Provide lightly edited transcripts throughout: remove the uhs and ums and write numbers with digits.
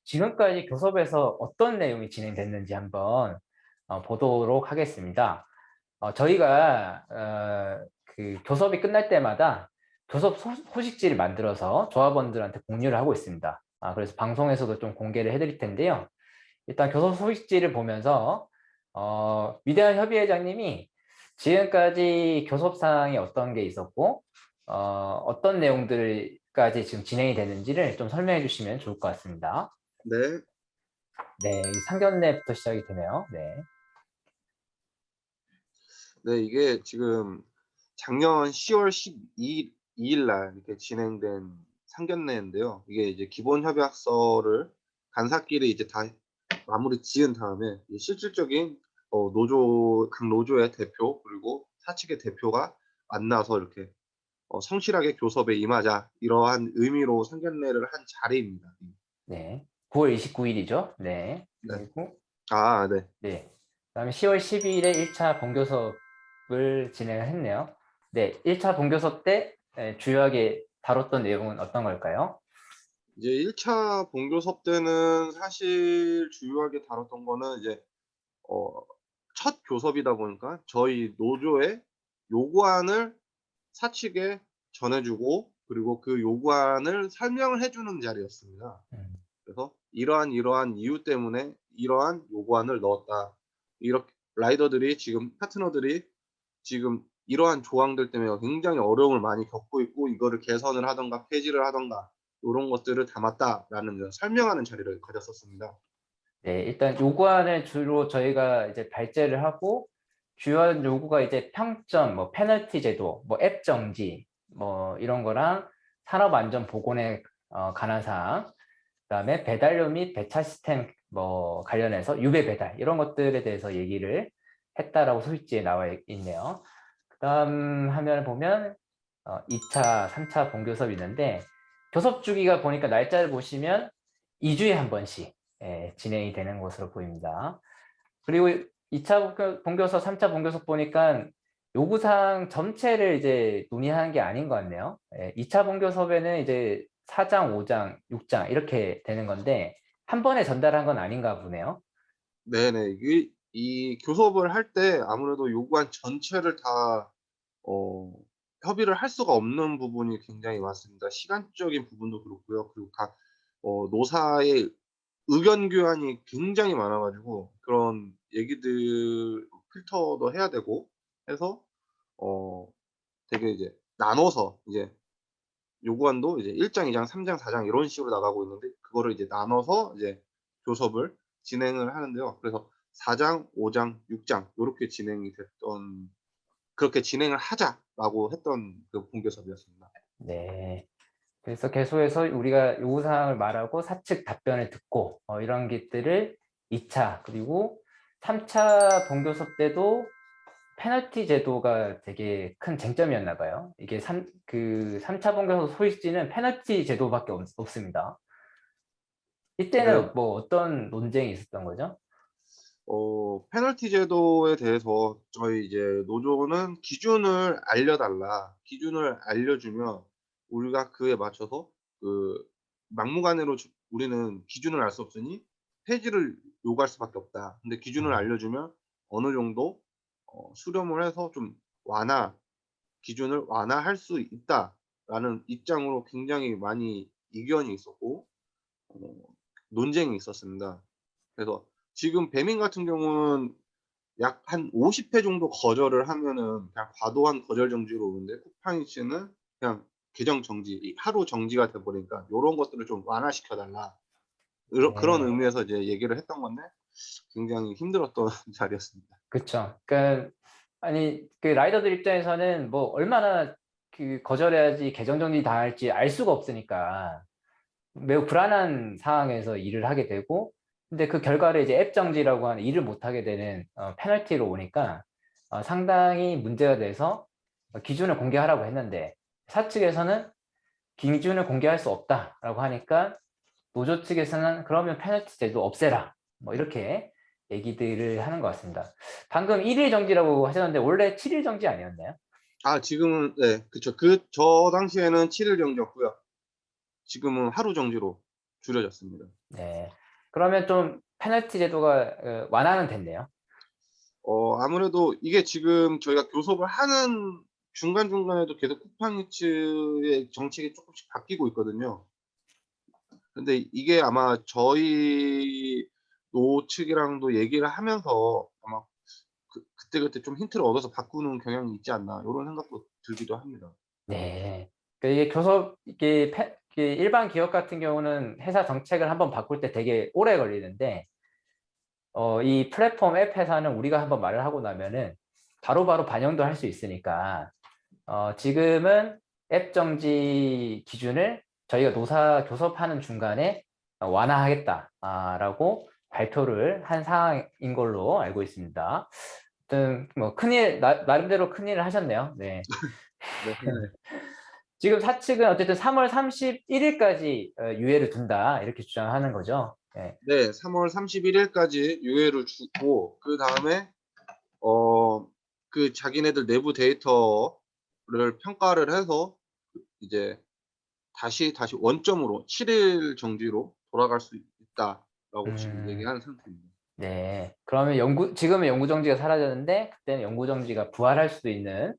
지금까지 교섭에서 어떤 내용이 진행됐는지 한번 보도록 하겠습니다. 저희가 그 교섭이 끝날 때마다 교섭 소식지를 만들어서 조합원들한테 공유를 하고 있습니다. 그래서 방송에서도 좀 공개를 해드릴 텐데요. 일단 교섭 소식지를 보면서 위대한 협의회장님이 지금까지 교섭 사항이 어떤 게 있었고 어떤 내용들까지 지금 진행이 되는지를 좀 설명해 주시면 좋을 것 같습니다. 네, 네, 상견례부터 시작이 되네요. 네. 네, 이게 지금 작년 10월 12일 날 이렇게 진행된 상견례인데요. 이게 이제 기본 협약서를 간사끼리 이제 다 마무리 지은 다음에 이 실질적인 각 노조의 대표 그리고 사측의 대표가 만나서 이렇게 성실하게 교섭에 임하자 이러한 의미로 상견례를 한 자리입니다. 네. 9월 29일이죠. 네. 네. 그리고 아, 네. 네. 그다음에 10월 12일에 1차 본교섭을 진행을 했네요. 네. 1차 본교섭 때 주요하게 다뤘던 내용은 어떤 걸까요? 이제 1차 본교섭 때는 사실 주요하게 다뤘던 거는 이제 어 첫 교섭이다 보니까 저희 노조의 요구안을 사측에 전해 주고 그리고 그 요구안을 설명을 해 주는 자리였습니다. 음, 그래서 "이러한 이유 때문에 이러한 요구안을 넣었다. 이렇게 라이더들이 지금 파트너들이 지금 이러한 조항들 때문에 굉장히 어려움을 많이 겪고 있고 이거를 개선을 하든가 폐지를 하든가 요런 것들을 담았다."라는 이런 설명하는 자리를 가졌었습니다. 네. 일단 요구안을 주로 저희가 이제 발제를 하고 주요한 요구가 이제 평점, 뭐 페널티 제도, 뭐 앱 정지, 뭐 이런 거랑 산업안전보건에 관한 사항, 그다음에 배달료 및 배차 시스템 뭐 관련해서 유배 배달 이런 것들에 대해서 얘기를 했다라고 소식지에 나와 있네요. 그다음 화면을 보면 2차, 3차 본교섭이 있는데 교섭 주기가 보니까 날짜를 보시면 2주에 한 번씩 진행이 되는 것으로 보입니다. 그리고 2차 본교섭, 3차 본교섭 보니까 요구사항 전체를 이제 논의하는 게 아닌 것 같네요. 2차 본교섭에는 이제 4장, 5장, 6장 이렇게 되는 건데 한 번에 전달한 건 아닌가 보네요. 네네. 이 교섭을 할 때 아무래도 요구안 전체를 다 어 협의를 할 수가 없는 부분이 굉장히 많습니다. 시간적인 부분도 그렇고요. 그리고 각 노사의 의견 교환이 굉장히 많아 가지고 그런 얘기들 필터도 해야 되고 해서 어 되게 이제 나눠서 이제 요구안도 이제 1 장, 2 장, 3 장, 4장 이런 식으로 나가고 있는데 그거를 이제 나눠서 이제 교섭을 진행을 하는데요. 그래서 4 장, 5 장, 6장 요렇게 진행이 됐던 그렇게 진행을 하자라고 했던 그 본교섭이었습니다. 네. 그래서 계속해서 우리가 요구사항을 말하고 사측 답변을 듣고 이런 것들을 2차 그리고 3차 본교섭 때도 페널티 제도가 되게 큰 쟁점이었나 봐요. 이게 3차 본교섭 소식지는 페널티 제도밖에 없습니다. 네. 이때는 뭐 어떤 논쟁이 있었던 거죠? 페널티 제도에 대해서 저희 이제 노조는 기준을 알려 달라. 기준을 알려주면 우리가 그에 맞춰서 그 막무가내로 우리는 기준을 알 수 없으니 폐지를 요구할 수밖에 없다. 근데 기준을 음. 알려주면 어느 정도 수렴을 해서 좀 완화 기준을 완화할 수 있다라는 입장으로 굉장히 많이 이견이 있었고 어 논쟁이 있었습니다. 그래서 지금 배민 같은 경우는 약 한 50회 정도 거절을 하면은 그냥 과도한 거절 정지로 오는데 쿠팡이츠는 그냥 계정 정지 이 하루 정지가 돼 버리니까 요런 것들을 좀 완화시켜 달라. 그런 네. 의미에서 이제 얘기를 했던 건데 굉장히 힘들었던 자리였습니다. 그쵸. 그러니까 아니 그 라이더들 입장에서는 뭐 얼마나 그 거절해야지 계정 정지 당할지 알 수가 없으니까 매우 불안한 상황에서 일을 하게 되고 근데 그 결과를 이제 앱 정지라고 하는 일을 못 하게 되는 페널티로 오니까 상당히 문제가 돼서 기준을 공개하라고 했는데 사측에서는 "기준을 공개할 수 없다."라고 하니까 노조 측에서는 "그러면 페널티 제도 없애라." 뭐 이렇게 얘기들을 하는 것 같습니다. 방금 1일 정지라고 하셨는데 원래 7일 정지 아니었나요? 아 지금은 네 그쵸. 저 당시에는 7일 정지였고요. 지금은 하루 정지로 줄여졌습니다. 네. 그러면 좀 페널티 제도가 완화는 됐네요. 아무래도 이게 지금 저희가 교섭을 하는 중간중간에도 계속 쿠팡이츠의 정책이 쪼끔씩 바뀌고 있거든요. 근데 이게 아마 저희 노측이랑도 얘기를 하면서 아마 그때그때 좀 힌트를 얻어서 바꾸는 경향이 있지 않나 요런 생각도 들기도 합니다. 네. 이게 교섭 이게 일반 기업 같은 경우는 회사 정책을 한번 바꿀 때 되게 오래 걸리는데 이 플랫폼 앱 회사는 우리가 한번 말을 하고 나면은 바로바로 반영도 할 수 있으니까 지금은 앱 정지 기준을 저희가 노사 교섭하는 중간에 완화하겠다 라고 발표를 한 상황인 걸로 알고 있습니다. 아무튼 뭐 큰일 나름대로 큰일을 하셨네요. 네. 네. 지금 사측은 어쨌든 3월 31일까지 유예를 둔다 이렇게 주장하는 거죠. 네. 네. 3월 31 일까지 유예를 주고 그다음에 어 자기네들 내부 데이터를 평가를 해서 이제 다시 원점으로 7일 정지로 돌아갈 수 있다라고 지금 음, 얘기하는 상태입니다. 네. 그러면 지금은 영구 정지가 사라졌는데 그때는 영구 정지가 부활할 수도 있는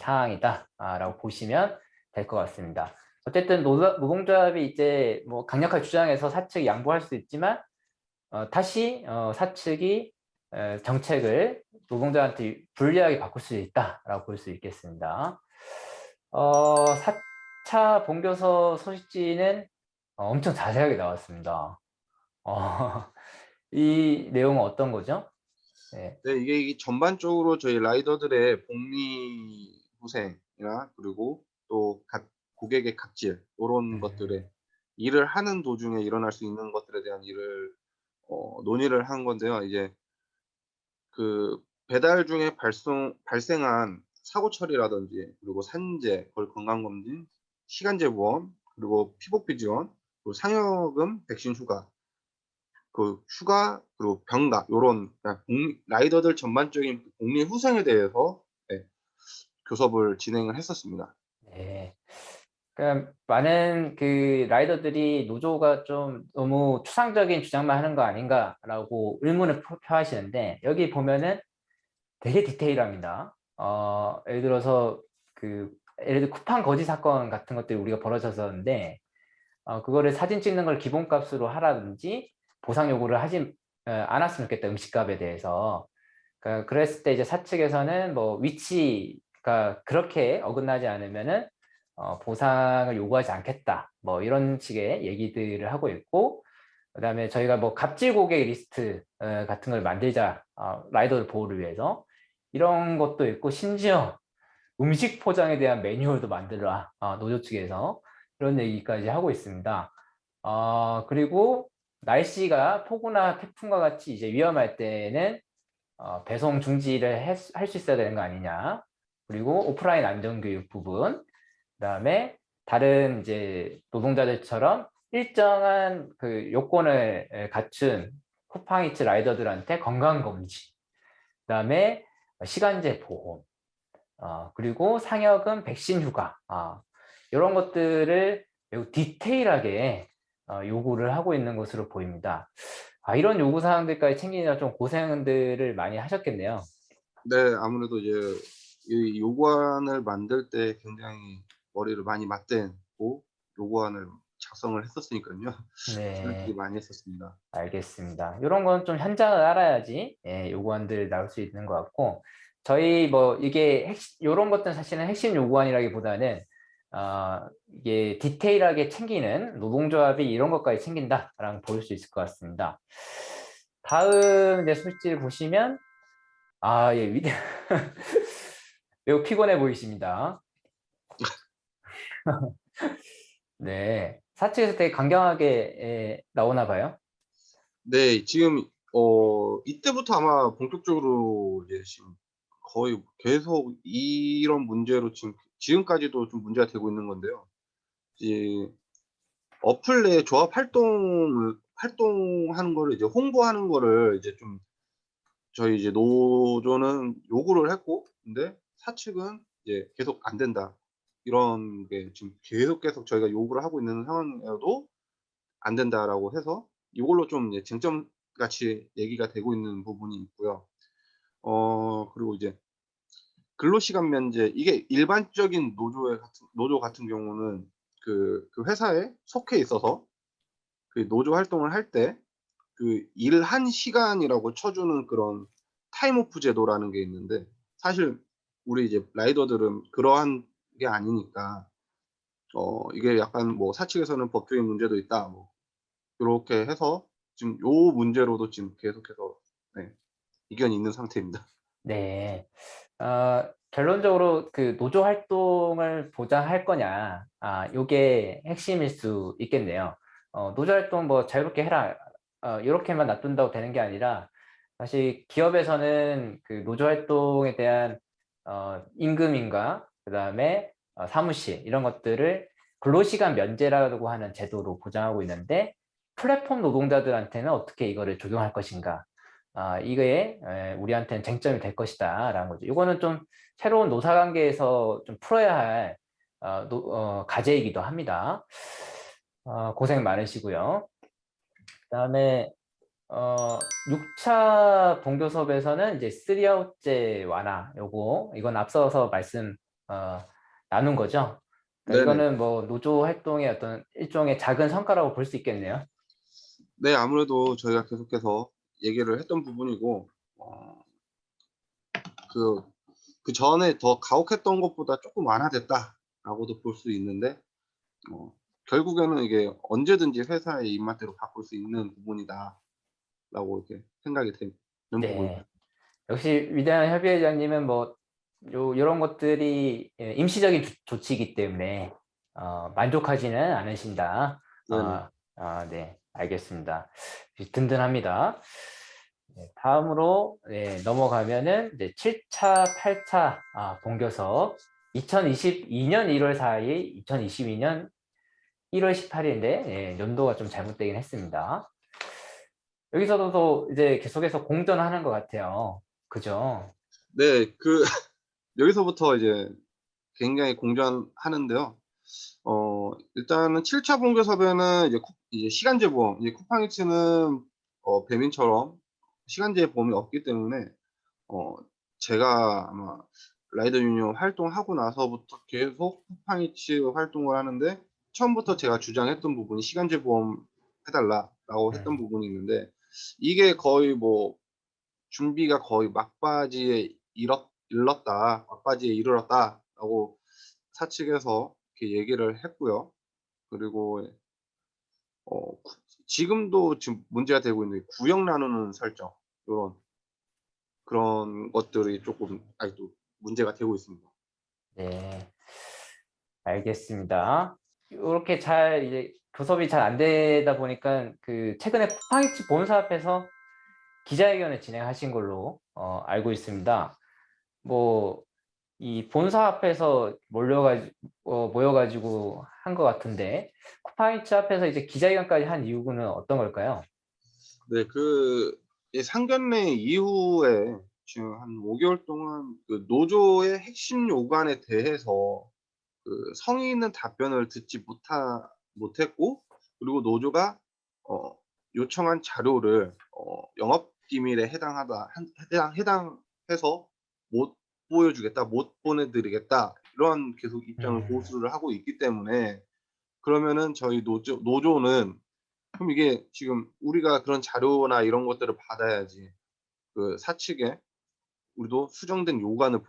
상황이다라고 보시면 될 것 같습니다. 어쨌든 노동조합이 이제 뭐 강력하게 주장해서 사측이 양보할 수 있지만 다시 사측이 정책을 노동자한테 불리하게 바꿀 수 있다라고 볼 수 있겠습니다. 4차 본교섭 소식지는 엄청 자세하게 나왔습니다. 어, 이 내용은 어떤 거죠? 네. 네. 이게 전반적으로 저희 라이더들의 복리 후생이나 그리고 또 고객의 갑질 요런 것들에 음, 일을 하는 도중에 일어날 수 있는 것들에 대한 일을 논의를 한 건데요. 이제 배달 중에 발생한 사고 처리라든지 그리고 산재, 건강검진, 시간제 보험, 그리고 피복비 지원, 그리고 상여금, 백신 휴가 그리고 병가 요런 그냥 라이더들 전반적인 복리 후생에 대해서 네 교섭을 진행을 했었습니다. 네. 그러니까 많은 그 라이더들이 노조가 좀 너무 추상적인 주장만 하는 거 아닌가라고 의문을 표하시는데 여기 보면은 되게 디테일합니다. 예를 들어서 예를 들어 쿠팡 거지 사건 같은 것들이 우리가 벌어졌었는데 그거를 사진 찍는 걸 기본값으로 하라든지 보상 요구를 하지 않았으면 좋겠다 음식값에 대해서. 그러니까 그랬을 때 이제 사측에서는 뭐 위치가 그렇게 어긋나지 않으면은 보상을 요구하지 않겠다. 뭐 이런 식의 얘기들을 하고 있고, 그다음에 저희가 뭐 갑질 고객 리스트 같은 걸 만들자 라이더를 보호를 위해서 이런 것도 있고 심지어 음식 포장에 대한 매뉴얼도 만들라 노조 측에서 이런 얘기까지 하고 있습니다. 그리고 날씨가 폭우나 태풍과 같이 이제 위험할 때는 배송 중지를 할 수 있어야 되는 거 아니냐. 그리고 오프라인 안전교육 부분, 그다음에 다른 이제 노동자들처럼 일정한 그 요건을 갖춘 쿠팡이츠 라이더들한테 건강검진, 그다음에 시간제 보험, 그리고 상여금, 백신 휴가, 이런 것들을 매우 디테일하게 요구를 하고 있는 것으로 보입니다. 이런 요구 사항들까지 챙기느라 좀 고생들을 많이 하셨겠네요. 네. 아무래도 이제 이 요구안을 만들 때 굉장히 머리를 많이 맞대고 요구안을 작성을 했었으니깐요. 지나치게 네, 많이 했었습니다. 알겠습니다. 이런 건 좀 현장을 알아야지 요구안들 나올 수 있는 것 같고 저희 뭐 이게 이런 것들은 사실은 핵심 요구안이라기보다는 이게 디테일하게 챙기는 노동조합이 이런 것까지 챙긴다라고 볼 수 있을 것 같습니다. 다음 이제 소식지를 보시면 예, 매우 피곤해 보이십니다. 네, 사측에서 되게 강경하게 나오나 봐요. 네. 지금 이때부터 아마 본격적으로 이제 지금 거의 계속 이런 문제로 지금까지도 좀 문제가 되고 있는 건데요. 이제 어플 내 조합 활동하는 거를 이제 홍보하는 거를 이제 좀 저희 이제 노조는 요구를 했고 근데 사측은 이제 계속 "안 된다." 이런 게 지금 계속 저희가 요구를 하고 있는 상황이어도 안 된다라고 해서 이걸로 좀 이제 쟁점 같이 얘기가 되고 있는 부분이 있고요. 그리고 이제 근로시간 면제 이게 일반적인 노조 같은 경우는 그 회사에 속해 있어서 그 노조 활동을 할 때 그 일한 시간이라고 쳐 주는 그런 타임오프 제도라는 게 있는데, 사실 우리 이제 라이더들은 그러한 게 아니니까 이게 약간 뭐 사측에서는 법적인 문제도 있다 뭐 요렇게 해서 지금 요 문제로도 지금 계속해서 네 이견이 있는 상태입니다. 네. 결론적으로 그 노조 활동을 보장할 거냐, 요게 핵심일 수 있겠네요. 노조 활동 뭐 자유롭게 해라, 요렇게만 놔둔다고 되는 게 아니라, 사실 기업에서는 그 노조 활동에 대한 임금인가, 그다음에 사무실 이런 것들을 근로시간 면제라고 하는 제도로 보장하고 있는데, 플랫폼 노동자들한테는 어떻게 이거를 적용할 것인가, 이거에 우리한테는 쟁점이 될 것이다라는 거죠. 이거는 좀 새로운 노사관계에서 좀 풀어야 할 과제이기도 합니다. 고생 많으시고요. 그다음에 6차 본교 수업에서는 이제 3아웃제 완화, 이건 앞서서 말씀 나눈 거죠. 그러니까 네네. 이거는 뭐 노조 활동의 어떤 일종의 작은 성과라고 볼 수 있겠네요. 네, 아무래도 저희가 계속해서 얘기를 했던 부분이고 어 그 그전에 더 가혹했던 것보다 쪼끔 완화됐다라고도 볼 수 있는데, 어 결국에는 이게 '언제든지 회사의 입맛대로 바꿀 수 있는 부분이다.'라고 이렇게 생각이 되는 부분입니다. 네. 역시 위대한 협의회장님은 뭐 요런 것들이 임시적인 조치이기 때문에 만족하지는 않으신다. 네네. 네, 알겠습니다. 든든합니다. 네, 다음으로 넘어가면은 이제 7차, 8차 본교 수업, 2022년 1월 4일, 2022년 1월 18일인데 연도가 좀 잘못되긴 했습니다. 여기서도 또 이제 계속해서 공전하는 것 같아요. 그죠? 네. 여기서부터 이제 굉장히 공전하는데요. 일단은 7차 본교섭에는 이제 시간제 보험, 이제 쿠팡이츠는 배민처럼 시간제 보험이 없기 때문에 어 제가 아마 라이더 유니온 활동하고 나서부터 계속 쿠팡이츠 활동을 하는데, 처음부터 제가 주장했던 부분이 "시간제 보험 해 달라."라고 했던 음. 부분이 있는데, 이게 거의 뭐 준비가 거의 막바지에 이르렀다."라고 사측에서 이렇게 얘기를 했고요. 그리고 지금도 지금 문제가 되고 있는 구역 나누는 설정, 요런 그런 것들이 쪼끔 아직도 문제가 되고 있습니다. 네, 알겠습니다. 요렇게 잘 이제 교섭이 잘 안 되다 보니까 그 최근에 쿠팡이츠 본사 앞에서 기자회견을 진행하신 걸로 알고 있습니다. 뭐 이 본사 앞에서 모여 가지고 한 것 같은데, 쿠팡이츠 앞에서 이제 기자회견까지 한 이유는 어떤 걸까요? 네. 이 상견례 이후에 지금 한 5 개월 동안 그 노조의 핵심 요구안에 대해서 성의 있는 답변을 듣지 못했고, 그리고 노조가 어 요청한 자료를 영업 기밀에 해당해서 "못 보여주겠다. 못 보내 드리겠다." 이런 계속 입장을 음. 고수를 하고 있기 때문에, 그러면은 저희 노조는 그럼 이게 지금 우리가 그런 자료나 이런 것들을 받아야지 사측에 "우리도 수정된 요구안을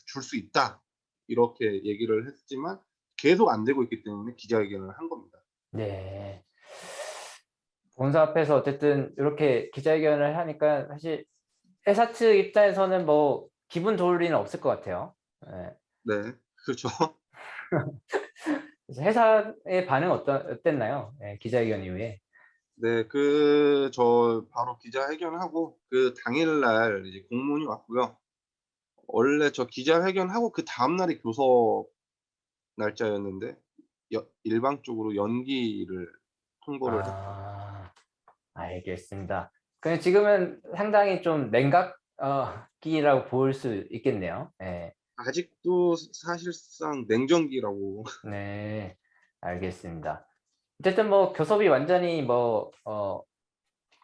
줄 수 있다." 이렇게 얘기를 했지만 계속 안 되고 있기 때문에 기자회견을 한 겁니다. 네. 본사 앞에서 어쨌든 이렇게 기자회견을 하니까 사실 회사 측 입장에서는 뭐 기분 좋을 일은 없을 것 같아요. 예. 네. 그렇죠. 그래서 회사의 반응은 어땠나요? 예, 기자회견 이후에. 네. 저 바로 기자회견하고 그 당일 날 이제 공문이 왔고요. 원래 저 기자회견하고 그다음 날이 교섭 날짜였는데 일방적으로 연기를 통보를 했죠. 아, 알겠습니다. 그럼 지금은 상당히 좀 냉각 기라고 볼 수 있겠네요. 예. 아직도 사실상 냉전기라고. 네. 알겠습니다. 어쨌든 뭐 교섭이 완전히 뭐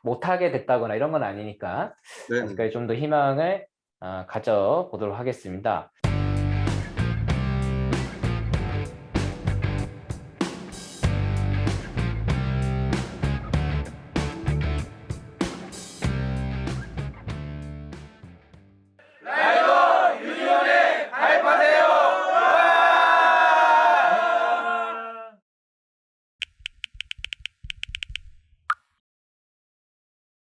못하게 됐다거나 이런 건 아니니까 네네. 아직까지 좀 더 희망을 가져보도록 하겠습니다.